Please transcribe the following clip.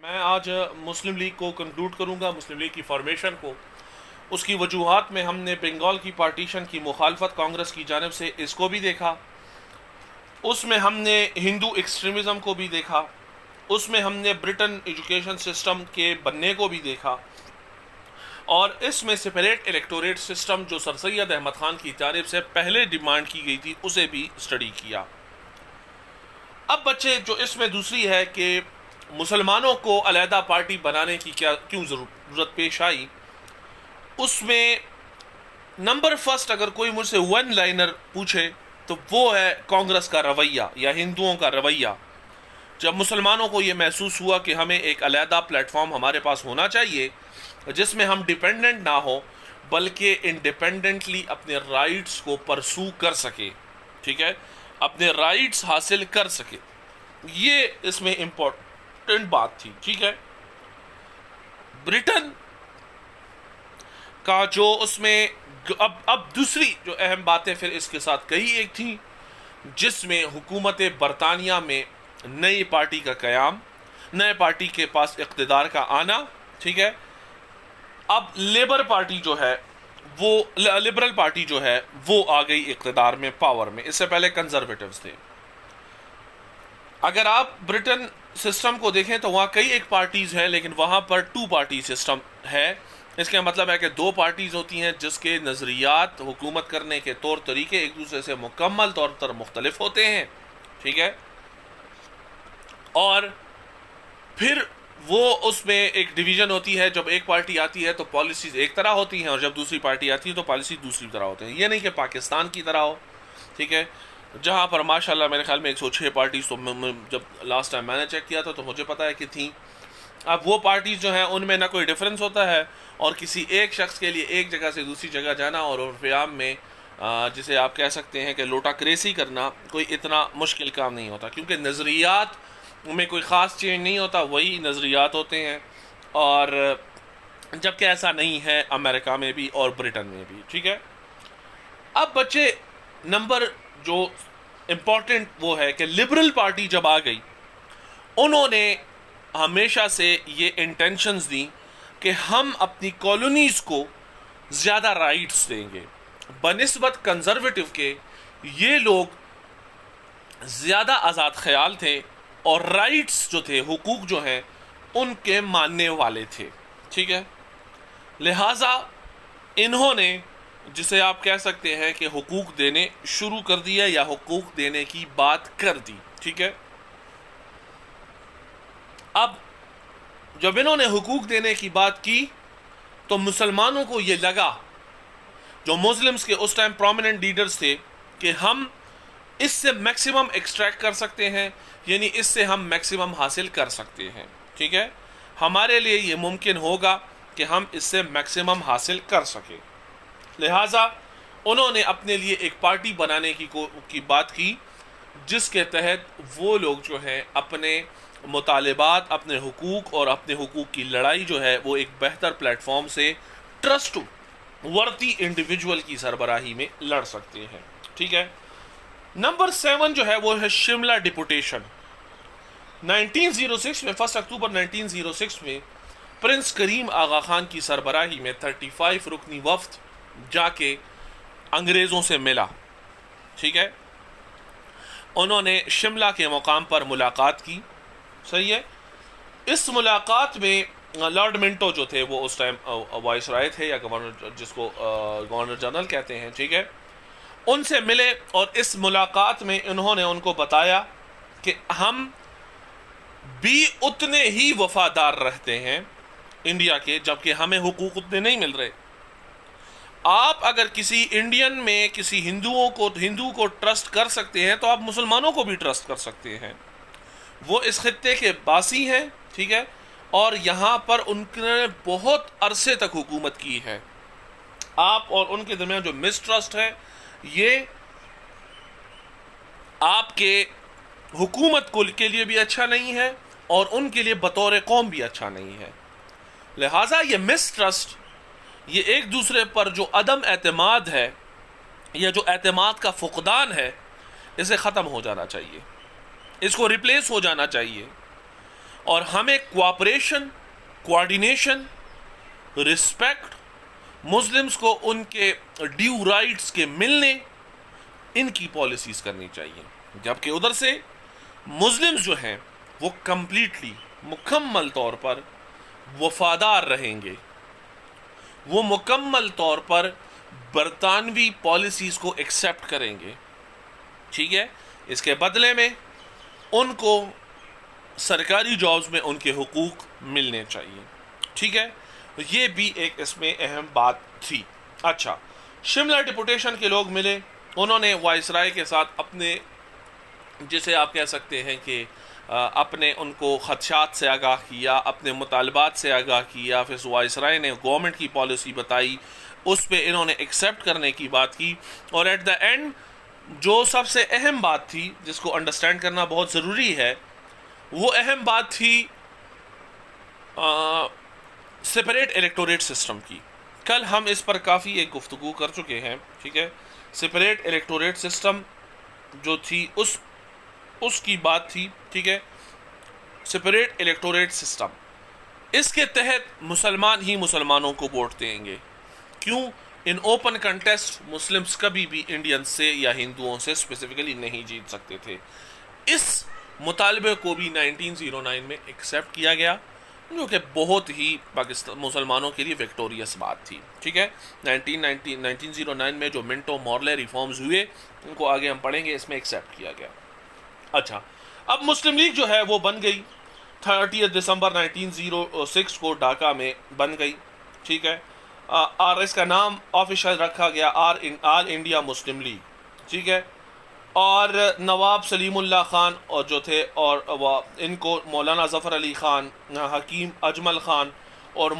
میں آج مسلم لیگ کو کنکلوڈ کروں گا، مسلم لیگ کی فارمیشن کو. اس کی وجوہات میں ہم نے بنگال کی پارٹیشن کی مخالفت کانگریس کی جانب سے اس کو بھی دیکھا، اس میں ہم نے ہندو ایکسٹریمزم کو بھی دیکھا، اس میں ہم نے برٹن ایجوکیشن سسٹم کے بننے کو بھی دیکھا، اور اس میں سپریٹ الیکٹوریٹ سسٹم جو سر سید احمد خان کی جانب سے پہلے ڈیمانڈ کی گئی تھی اسے بھی اسٹڈی کیا. اب بچے جو اس میں دوسری ہے کہ مسلمانوں کو علیحدہ پارٹی بنانے کی کیوں ضرورت پیش آئی، اس میں نمبر فرسٹ اگر کوئی مجھ سے ون لائنر پوچھے تو وہ ہے کانگریس کا رویہ یا ہندوؤں کا رویہ. جب مسلمانوں کو یہ محسوس ہوا کہ ہمیں ایک علیحدہ پلیٹ فارم ہمارے پاس ہونا چاہیے جس میں ہم ڈیپینڈنٹ نہ ہو بلکہ انڈیپینڈنٹلی اپنے رائٹس کو پرسو کر سکے، ٹھیک ہے، اپنے رائٹس حاصل کر سکے، یہ اس میں امپورٹنٹ بات تھی. ٹھیک ہے، برٹن کا جو اس میں اب دوسری جو اہم باتیں پھر اس کے ساتھ کہی ایک تھی جس میں حکومت برطانیہ میں نئی پارٹی کا قیام، نئے پارٹی کے پاس اقتدار کا آنا. ٹھیک ہے، اب لیبر پارٹی جو ہے وہ لبرل پارٹی جو ہے وہ آ گئی اقتدار میں، پاور میں. اس سے پہلے کنزرویٹوز تھے. اگر آپ برٹن سسٹم کو دیکھیں تو وہاں کئی ایک پارٹیز ہیں لیکن وہاں پر ٹو پارٹی سسٹم ہے. اس کا مطلب ہے کہ دو پارٹیز ہوتی ہیں جس کے نظریات، حکومت کرنے کے طور طریقے ایک دوسرے سے مکمل طور پر مختلف ہوتے ہیں. ٹھیک ہے، اور پھر وہ اس میں ایک ڈویژن ہوتی ہے. جب ایک پارٹی آتی ہے تو پالیسیز ایک طرح ہوتی ہیں اور جب دوسری پارٹی آتی ہے تو پالیسی دوسری طرح ہوتے ہیں. یہ نہیں کہ پاکستان کی طرح ہو، ٹھیک ہے، جہاں پر ماشاءاللہ میرے خیال میں 106 پارٹیز تو جب لاسٹ ٹائم میں نے چیک کیا تھا تو مجھے پتا ہے کہ تھیں. اب وہ پارٹیز جو ہیں ان میں نہ کوئی ڈیفرنس ہوتا ہے اور کسی ایک شخص کے لیے ایک جگہ سے دوسری جگہ جانا اور عرف عام میں جسے آپ کہہ سکتے ہیں کہ لوٹا کریسی کرنا کوئی اتنا مشکل کام نہیں ہوتا، کیونکہ نظریات میں کوئی خاص چینج نہیں ہوتا، وہی نظریات ہوتے ہیں. اور جبکہ ایسا نہیں ہے امریکہ میں بھی اور برٹن میں بھی. ٹھیک ہے، اب بچے نمبر جو امپورٹنٹ وہ ہے کہ لبرل پارٹی جب آ گئی انہوں نے ہمیشہ سے یہ انٹینشنز دیں کہ ہم اپنی کالونیز کو زیادہ رائٹس دیں گے بنسبت کنزرویٹو کے. یہ لوگ زیادہ آزاد خیال تھے اور رائٹس جو تھے، حقوق جو ہیں ان کے ماننے والے تھے. ٹھیک ہے، لہٰذا انہوں نے جسے آپ کہہ سکتے ہیں کہ حقوق دینے شروع کر دیا یا حقوق دینے کی بات کر دی. ٹھیک ہے، اب جب انہوں نے حقوق دینے کی بات کی تو مسلمانوں کو یہ لگا، جو مسلمز کے اس ٹائم پرومیننٹ لیڈرز تھے، کہ ہم اس سے میکسیمم ایکسٹریکٹ کر سکتے ہیں، یعنی اس سے ہم میکسیمم حاصل کر سکتے ہیں. ٹھیک ہے، ہمارے لیے یہ ممکن ہوگا کہ ہم اس سے میکسیمم حاصل کر سکیں. لہٰذا انہوں نے اپنے لیے ایک پارٹی بنانے کی بات کی جس کے تحت وہ لوگ جو ہیں اپنے مطالبات، اپنے حقوق اور اپنے حقوق کی لڑائی جو ہے وہ ایک بہتر پلیٹ فارم سے ٹرسٹ ورتی انڈیویجول کی سربراہی میں لڑ سکتے ہیں. ٹھیک ہے، نمبر 7 جو ہے وہ ہے شملہ ڈپوٹیشن. 1906 میں 1 اکتوبر 1906 میں پرنس کریم آغا خان کی سربراہی میں 35 رکنی وفد جا کے انگریزوں سے ملا. ٹھیک ہے، انہوں نے شملہ کے مقام پر ملاقات کی. صحیح ہے، اس ملاقات میں لارڈ منٹو جو تھے وہ اس ٹائم وائس رائے تھے یا گورنر، جس کو گورنر جنرل کہتے ہیں. ٹھیک ہے، ان سے ملے اور اس ملاقات میں انہوں نے ان کو بتایا کہ ہم بھی اتنے ہی وفادار رہتے ہیں انڈیا کے جبکہ ہمیں حقوق اتنے نہیں مل رہے. آپ اگر کسی انڈین میں کسی ہندو کو ٹرسٹ کر سکتے ہیں تو آپ مسلمانوں کو بھی ٹرسٹ کر سکتے ہیں. وہ اس خطے کے باسی ہیں. ٹھیک ہے، اور یہاں پر ان نے بہت عرصے تک حکومت کی ہے. آپ اور ان کے درمیان جو مسٹرسٹ ہے یہ آپ کے حکومت کے لیے بھی اچھا نہیں ہے اور ان کے لیے بطور قوم بھی اچھا نہیں ہے. لہٰذا یہ مسٹرسٹ، یہ ایک دوسرے پر جو عدم اعتماد ہے یا جو اعتماد کا فقدان ہے، اسے ختم ہو جانا چاہیے، اس کو ریپلیس ہو جانا چاہیے. اور ہمیں کوآپریشن، کوآرڈینیشن، رسپیکٹ، مسلمز کو ان کے ڈیو رائٹس کے ملنے، ان کی پالیسیز کرنی چاہیے. جبکہ ادھر سے مسلمز جو ہیں وہ کمپلیٹلی، مکمل طور پر وفادار رہیں گے، وہ مکمل طور پر برطانوی پالیسیز کو ایکسیپٹ کریں گے. ٹھیک ہے، اس کے بدلے میں ان کو سرکاری جابز میں ان کے حقوق ملنے چاہیے. ٹھیک ہے، یہ بھی ایک اس میں اہم بات تھی. اچھا، شملہ ڈپوٹیشن کے لوگ ملے، انہوں نے وائسرائے کے ساتھ اپنے، جسے آپ کہہ سکتے ہیں کہ اپنے ان کو خدشات سے آگاہ کیا، اپنے مطالبات سے آگاہ کیا. پھر وائسرائے نے گورنمنٹ کی پالیسی بتائی، اس پہ انہوں نے ایکسیپٹ کرنے کی بات کی. اور ایٹ دا اینڈ جو سب سے اہم بات تھی، جس کو انڈرسٹینڈ کرنا بہت ضروری ہے، وہ اہم بات تھی سپریٹ الیکٹوریٹ سسٹم کی. کل ہم اس پر کافی ایک گفتگو کر چکے ہیں. ٹھیک ہے، سپریٹ الیکٹوریٹ سسٹم جو تھی اس کی بات تھی. ٹھیک ہے، سپریٹ الیکٹوریٹ سسٹم، اس کے تحت مسلمان ہی مسلمانوں کو ووٹ دیں گے. کیوں؟ ان اوپن کنٹیسٹ مسلمز کبھی بھی انڈینز سے یا ہندوؤں سے اسپیسیفکلی نہیں جیت سکتے تھے. اس مطالبے کو بھی 1909 میں ایکسیپٹ کیا گیا، جو کہ بہت ہی پاکستان مسلمانوں کے لیے وکٹوریس بات تھی. ٹھیک ہے، 1909 میں جو منٹو مورلے ریفارمز ہوئے، ان کو آگے ہم پڑھیں گے، اس میں ایکسیپٹ کیا گیا. اچھا، اب مسلم لیگ جو ہے وہ بن گئی 30 دسمبر 1906 کو ڈھاکہ میں بن گئی. ٹھیک ہے، اور اس کا نام آفیشل رکھا گیا آل انڈیا مسلم لیگ. ٹھیک ہے، اور نواب سلیم اللہ خان اور جو تھے، اور ان کو مولانا ظفر علی خان، حکیم اجمل خان اور